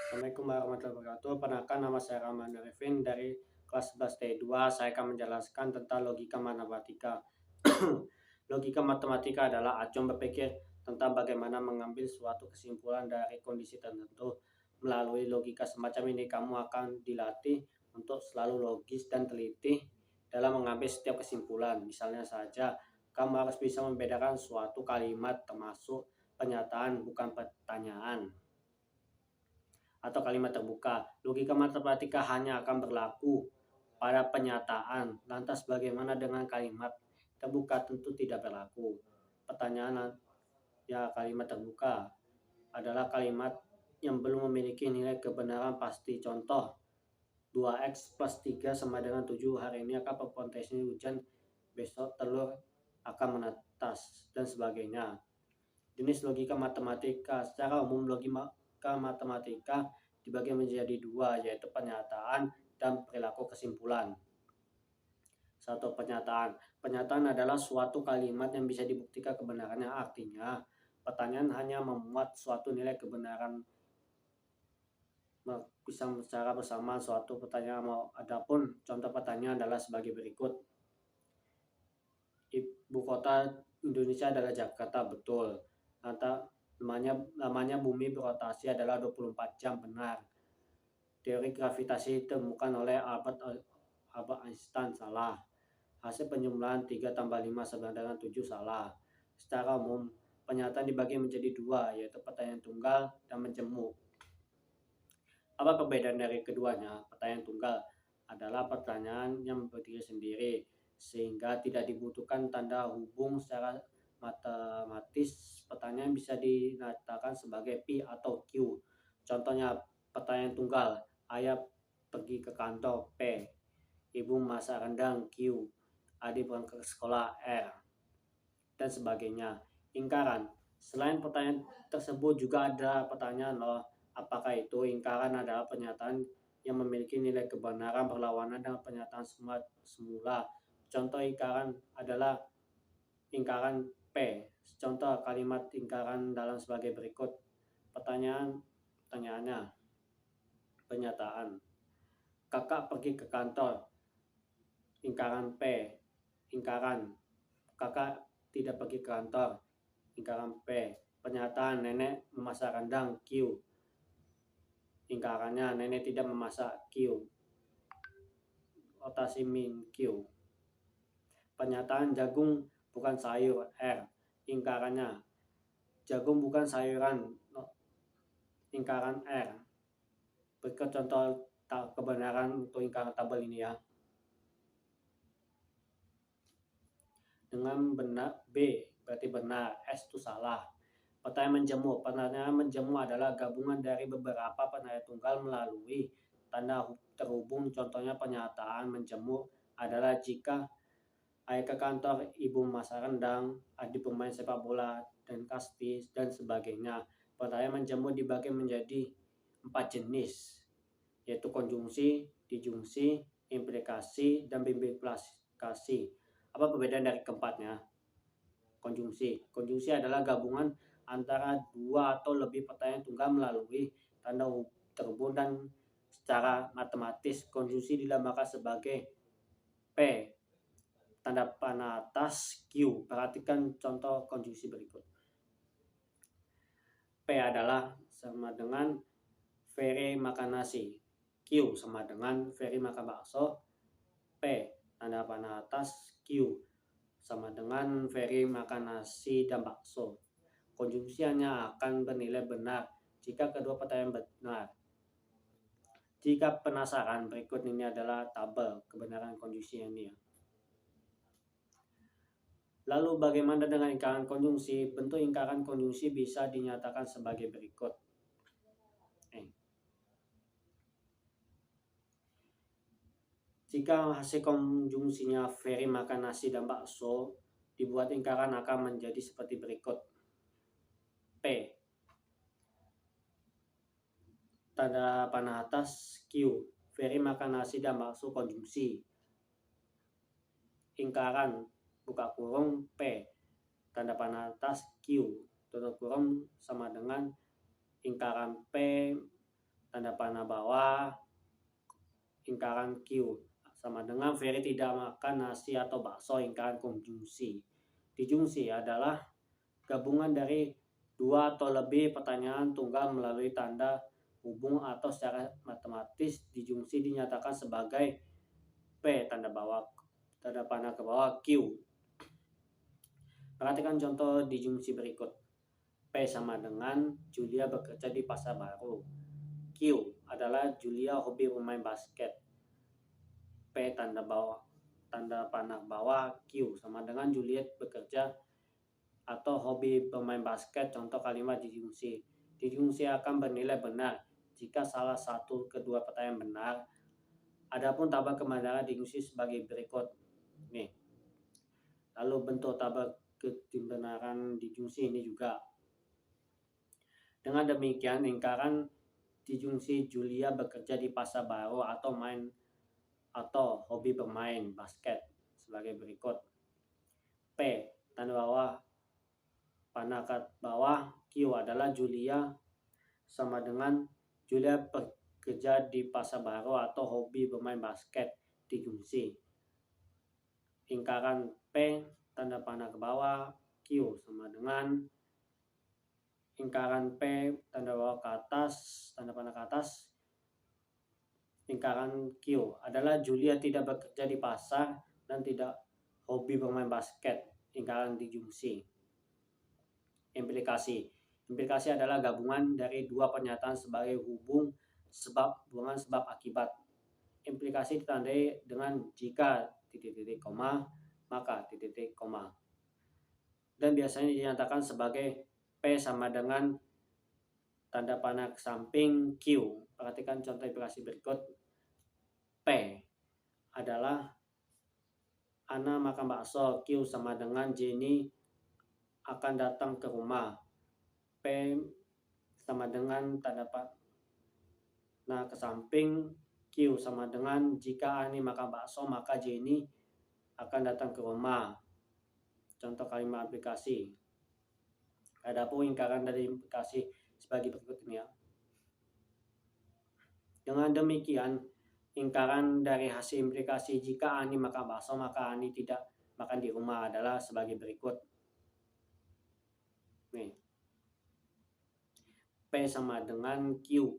Assalamualaikum warahmatullahi wabarakatuh. Perkenalkan, nama saya Rahman Arifin dari kelas 11 T2. Saya akan menjelaskan tentang logika matematika. Logika matematika adalah acuan berpikir tentang bagaimana mengambil suatu kesimpulan dari kondisi tertentu. Melalui logika semacam ini, kamu akan dilatih untuk selalu logis dan teliti dalam mengambil setiap kesimpulan. Misalnya saja, kamu harus bisa membedakan suatu kalimat termasuk pernyataan bukan pertanyaan atau kalimat terbuka. Logika matematika hanya akan berlaku pada pernyataan. Lantas bagaimana dengan kalimat terbuka? Tentu tidak berlaku. Pertanyaan ya kalimat terbuka adalah kalimat yang belum memiliki nilai kebenaran pasti. Contoh, 2x plus 3 sama dengan 7. Hari ini akan berpotensi hujan, besok telur akan menetas, dan sebagainya. Jenis logika matematika. Secara umum, logika matematika dibagi menjadi dua, yaitu pernyataan dan perilaku kesimpulan. Satu, pernyataan. Pernyataan adalah suatu kalimat yang bisa dibuktikan kebenarannya. Artinya, pertanyaan hanya memuat suatu nilai kebenaran, bisa secara bersamaan suatu pertanyaan. Adapun contoh pertanyaan adalah sebagai berikut. Ibu kota Indonesia adalah Jakarta, betul. Namanya bumi berotasi adalah 24 jam, benar. Teori gravitasi ditemukan oleh Albert Einstein, salah. Hasil penjumlahan 3 tambah 5 sama dengan 7, salah. Secara umum, pernyataan dibagi menjadi dua, yaitu pertanyaan tunggal dan menjemuk. Apa perbedaan dari keduanya? Pertanyaan tunggal adalah pertanyaan yang berdiri sendiri, sehingga tidak dibutuhkan tanda hubung secara matematis. Pertanyaan bisa dinyatakan sebagai P atau Q. Contohnya, pertanyaan tunggal, ayah pergi ke kantor, P. Ibu masak rendang, Q. Adik berangkat ke sekolah, R. Dan sebagainya. Ingkaran. Selain pertanyaan tersebut juga ada pertanyaan loh. Apakah itu? Ingkaran adalah pernyataan yang memiliki nilai kebenaran berlawanan dengan pernyataan semula. Contoh ingkaran adalah ingkaran P. Contoh kalimat ingkaran dalam sebagai berikut. Pertanyaannya, pernyataan. Kakak pergi ke kantor. Ingkaran P. Ingkaran. Kakak tidak pergi ke kantor. Ingkaran P. Pernyataan, nenek memasak rendang, Q. Ingkarannya, nenek tidak memasak, Q. Rotasi min, Q. Pernyataan, jagung bukan sayur, R. Ingkarannya, jagung bukan sayuran, ingkaran R. Berikut contoh kebenaran untuk ingkaran tabel ini ya. Dengan benar B berarti benar, S itu salah. Pertanyaan menjemuk. Pertanyaan menjemuk adalah gabungan dari beberapa pertanyaan tunggal melalui tanda terhubung. Contohnya pernyataan menjemuk adalah jika ayah ke kantor, ibu masak rendang, adik bermain sepak bola dan kasti, dan sebagainya. Pertanyaan menjemuk dibagi menjadi 4 jenis, yaitu konjungsi, dijungsi, implikasi, dan bimplikasi. Apa perbedaan dari keempatnya? Konjungsi. Konjungsi adalah gabungan antara dua atau lebih pertanyaan tunggal melalui tanda terhubung, dan secara matematis konjungsi dilambangkan sebagai P, tanda panah atas, Q. Perhatikan contoh konjungsi berikut. P adalah sama dengan Ferry makan nasi. Q sama dengan Ferry makan bakso. P, tanda panah atas, Q sama dengan Ferry makan nasi dan bakso. Konjungsi hanya akan bernilai benar jika kedua pertanyaan benar. Jika penasaran, berikut ini adalah tabel kebenaran konjungsi ini ya. Lalu bagaimana dengan ingkaran konjungsi? Bentuk ingkaran konjungsi bisa dinyatakan sebagai berikut. Jika hasil konjungsinya Ferry makan nasi dan bakso, dibuat ingkaran akan menjadi seperti berikut. P, tanda panah atas, Q. Ferry makan nasi dan bakso konjungsi. Ingkaran buka kurung P, tanda panah atas, Q, tutup kurung sama dengan ingkaran P tanda panah bawah, lingkaran Q, sama dengan Ferry tidak makan nasi atau bakso, lingkaran konjungsi. Dijungsi adalah gabungan dari dua atau lebih pertanyaan tunggal melalui tanda hubung atau secara matematis. Dijungsi dinyatakan sebagai P tanda panah ke bawah Q. Perhatikan contoh dijungsi berikut. P sama dengan Julia bekerja di pasar baru. Q adalah Julia hobi bermain basket. P tanda panah bawah Q sama dengan Juliet bekerja atau hobi bermain basket. Contoh kalimat dijungsi. Dijungsi akan bernilai benar jika salah satu kedua pertanyaan benar. Adapun tabel kebenaran dijungsi sebagai berikut. Nih. Lalu bentuk tabel kebenaran dijungsi ini juga. Dengan demikian, lingkaran dijungsi Julia bekerja di pasar baru atau hobi bermain basket sebagai berikut. P tanda panah ke bawah Q adalah Julia sama dengan Julia bekerja di pasar baru atau hobi bermain basket dijungsi. Lingkaran P tanda panah ke bawah Q sama dengan lingkaran P tanda panah ke atas. Lingkaran Q adalah Julia tidak bekerja di pasar dan tidak hobi bermain basket. Lingkaran dijungsi. Implikasi. Implikasi adalah gabungan dari dua pernyataan sebagai hubungan sebab akibat. Implikasi ditandai dengan jika koma maka koma. Dan biasanya dinyatakan sebagai P sama dengan tanda panah ke samping Q. Perhatikan contoh implikasi berikut. P adalah Ana makan bakso. Q sama dengan Jenny akan datang ke rumah. P sama dengan tanda panah ke samping Q sama dengan jika Ani makan bakso maka Jenny akan datang ke rumah. Contoh kalimat aplikasi. Adapun lingkaran dari implikasi sebagai berikut ini ya. Dengan demikian, lingkaran dari hasil implikasi jika Ani makan bakso maka Ani tidak makan di rumah adalah sebagai berikut. Nih. P sama dengan Q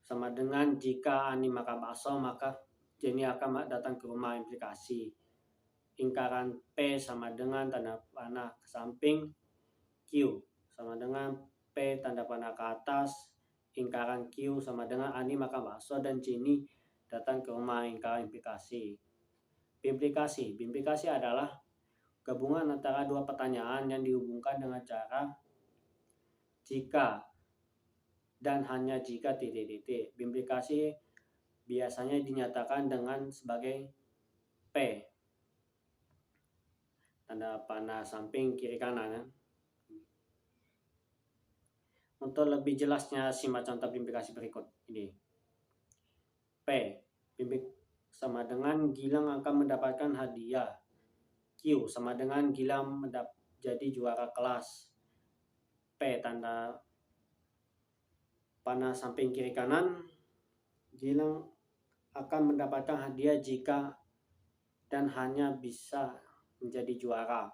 sama dengan jika Ani makan bakso maka Jenny akan datang ke rumah. Implikasi. Lingkaran P sama dengan tanda panah ke samping Q sama dengan P tanda panah ke atas. Lingkaran Q sama dengan Ani makan bakso dan Jenny datang ke rumah. Lingkaran implikasi. Implikasi. Implikasi adalah gabungan antara dua pertanyaan yang dihubungkan dengan cara jika dan hanya jika titik-titik. Implikasi biasanya dinyatakan dengan sebagai P tanda panah samping kiri kanan ya. Untuk lebih jelasnya simak contoh implikasi berikut ini. P sama dengan Gilang akan mendapatkan hadiah. Q sama dengan Gilang jadi juara kelas. P tanda panah samping kiri kanan, Gilang akan mendapatkan hadiah jika dan hanya bisa menjadi juara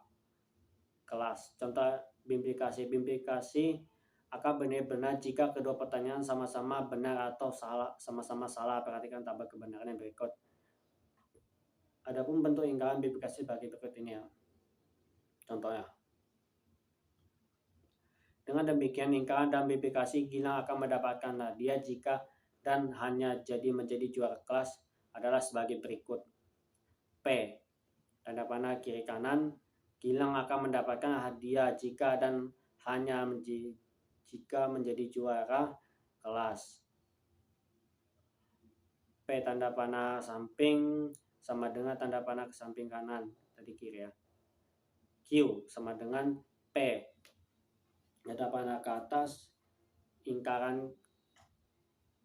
kelas. Contoh implikasi. Implikasi akan benar-benar jika kedua pertanyaan sama-sama benar atau sama-sama salah. Perhatikan tabel kebenaran yang berikut. Adapun bentuk lingkaran implikasi bagi berikut ini ya. Contohnya. Dengan demikian lingkaran dan implikasi Gilang akan mendapatkan hadiah jika dan hanya jadi menjadi juara kelas adalah sebagai berikut. P tanda panah kiri kanan, Gilang akan mendapatkan hadiah jika dan hanya jika menjadi juara kelas. P tanda panah samping sama dengan tanda panah ke samping kanan tadi kiri ya. Q sama dengan P tanda panah ke atas, lingkaran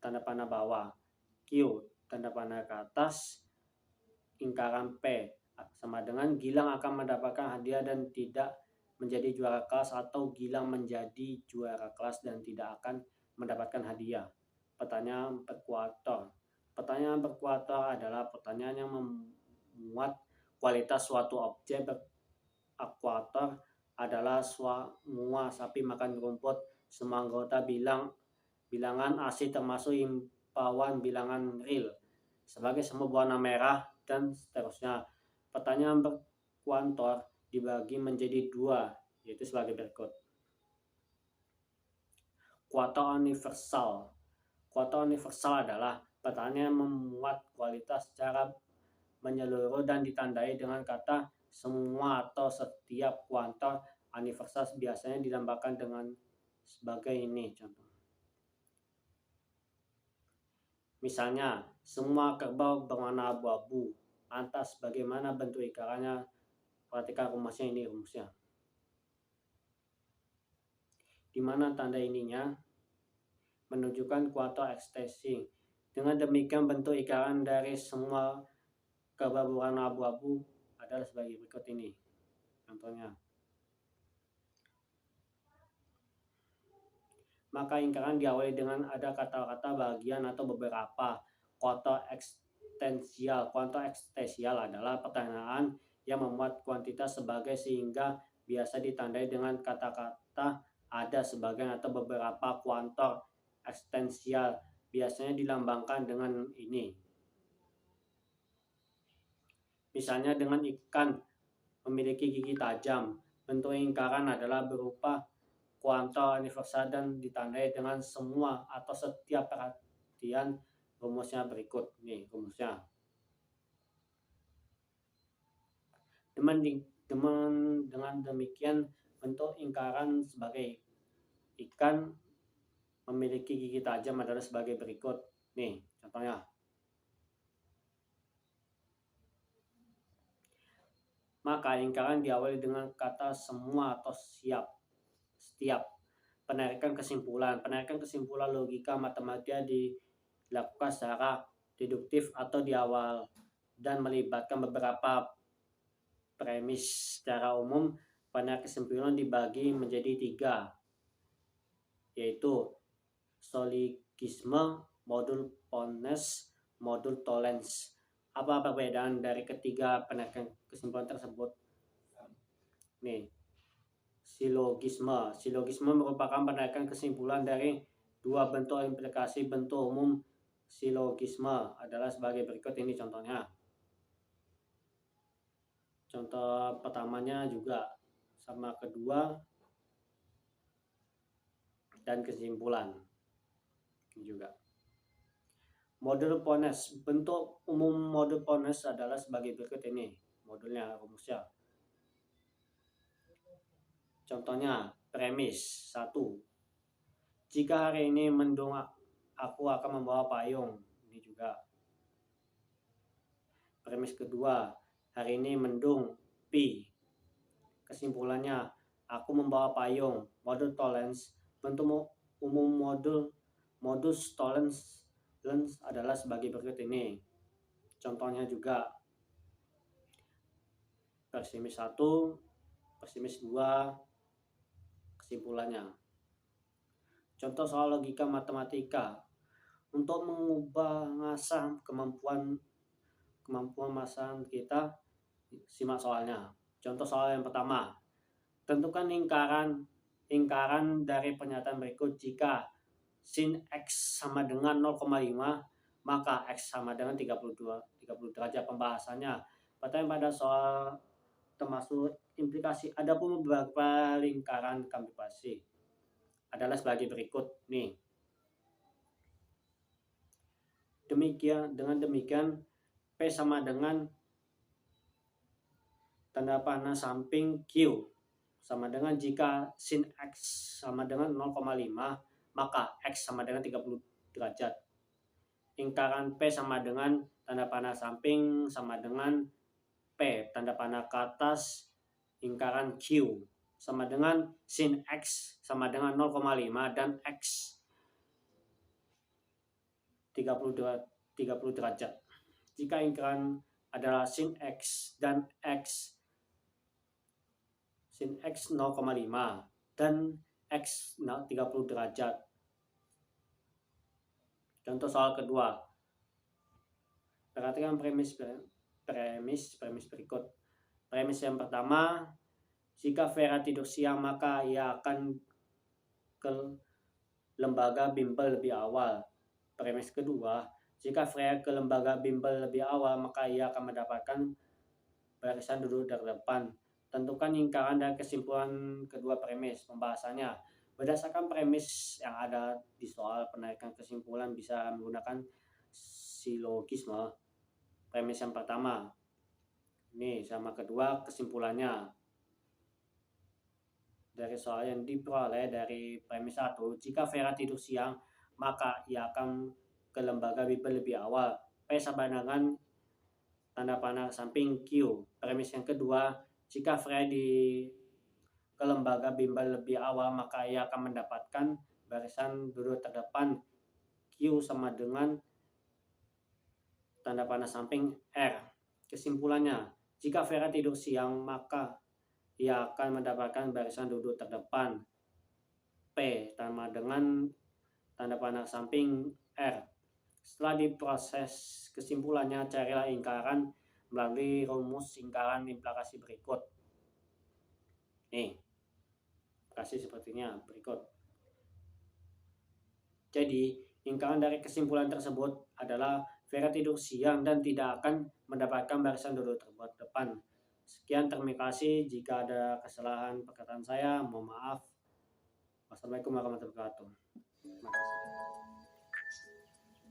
tanda panah bawah. Q tanda panah ke atas, lingkaran P sama dengan Gilang akan mendapatkan hadiah dan tidak menjadi juara kelas atau Gilang menjadi juara kelas dan tidak akan mendapatkan hadiah. Pertanyaan per kuartal. Pertanyaan per kuartal adalah pertanyaan yang memuat kualitas suatu objek. Kuartal adalah semua sapi makan rumput, semua anggota bilangan AC termasuk imbauan bilangan real sebagai semua berwarna merah, dan seterusnya. Pertanyaan per kuartal dibagi menjadi dua, yaitu sebagai berikut. Kuartal universal. Kuartal universal adalah pertanyaan yang memuat kualitas secara menyeluruh dan ditandai dengan kata semua atau setiap. Kuartal universal biasanya dilambangkan dengan sebagai ini contoh. Misalnya, semua kerbau berwarna abu-abu. Lantas bagaimana bentuk ikarannya? Perhatikan rumusnya, ini rumusnya. Di mana tanda ininya menunjukkan kuartal ekstensi. Dengan demikian bentuk ikaran dari semua kerbau berwarna abu-abu adalah sebagai berikut ini. Contohnya. Maka ikaran diawali dengan ada kata-kata bagian atau beberapa. Kuartal ekstensial. Kuartal ekstensial adalah pertanyaan yang memuat kuantitas sebagai sehingga biasa ditandai dengan kata-kata ada sebagian atau beberapa. Kuartal ekstensial biasanya dilambangkan dengan ini. Misalnya dengan ikan memiliki gigi tajam. Bentuk lingkaran adalah berupa kuartal universal dan ditandai dengan semua atau setiap. Perhatian rumusnya berikut. Nih rumusnya. Dengan demikian bentuk lingkaran sebagai ikan memiliki gigi tajam adalah sebagai berikut. Nih contohnya. Maka lingkaran diawali dengan kata semua atau setiap. Penarikan kesimpulan. Penarikan kesimpulan logika matematika dilakukan secara deduktif atau di awal dan melibatkan beberapa premis. Secara umum, penarikan kesimpulan dibagi menjadi 3, yaitu syllogisme, modul ponens, modul tollens. Apa perbedaan dari ketiga penarikan kesimpulan tersebut? Nih, syllogisme. Syllogisme merupakan penarikan kesimpulan dari dua bentuk implikasi. Bentuk umum syllogisme adalah sebagai berikut ini contohnya. Contoh pertamanya juga sama kedua dan kesimpulan juga. Modul ponens. Bentuk umum modul ponens adalah sebagai berikut ini. Modulnya, rumusnya. Contohnya, premis 1. Jika hari ini mendung, aku akan membawa payung. Ini juga. Premis kedua, hari ini mendung, P. Kesimpulannya, aku membawa payung. Modul tollens. Bentuk umum modus tollens adalah sebagai berikut ini. Contohnya juga. Pesimis 1, pesimis 2, kesimpulannya. Contoh soal logika matematika. Untuk mengasah kemampuan masan kita, simak soalnya. Contoh soal yang pertama. Tentukan lingkaran dari pernyataan berikut. Jika sin X sama dengan 0,5, maka X sama dengan 30 derajat. Pembahasannya. Pertanyaan pada soal termasuk implikasi. Adapun beberapa lingkaran komplikasi adalah sebagai berikut. Nih. Dengan demikian P sama dengan tanda panah samping Q sama dengan jika sin X sama dengan 0,5, maka X sama dengan 30 derajat. Lingkaran P sama dengan tanda panah samping sama dengan P, tanda panah ke atas, lingkaran Q sama dengan sin X sama dengan 0,5 dan X 30 derajat. Jika lingkaran adalah sin X dan X 0,5 dan X 30 derajat. Contoh soal kedua. Perhatikan premis berikut. Premis yang pertama, jika Vera tidur siang maka ia akan ke lembaga bimbel lebih awal. Premis kedua, jika Freya ke lembaga bimbel lebih awal maka ia akan mendapatkan barisan duduk terdepan. Tentukan lingkaran dan kesimpulan kedua premis. Pembahasannya, berdasarkan premis yang ada di soal, penarikan kesimpulan bisa menggunakan silogisme. Premis yang pertama, ini sama kedua kesimpulannya. Dari soal yang diperoleh dari premis 1, jika Vera tidur siang maka ia akan ke lembaga bimbel lebih awal. P sama dengan tanda panah samping Q. Premis yang kedua, jika Vera ke lembaga bimbel lebih awal maka ia akan mendapatkan barisan duduk terdepan. Q sama dengan tanda panah samping R. Kesimpulannya, jika Vera tidur siang maka ia akan mendapatkan barisan duduk terdepan. P sama dengan tanda panah samping R. Setelah diproses kesimpulannya, carilah lingkaran melalui rumus lingkaran implikasi berikut. Nih, kasih sepertinya berikut. Jadi, lingkaran dari kesimpulan tersebut adalah Vera tidur siang dan tidak akan mendapatkan barisan duduk terdepan. Sekian, terima kasih. Jika ada kesalahan perkataan saya, mohon maaf. Wassalamualaikum warahmatullahi wabarakatuh. Terima kasih.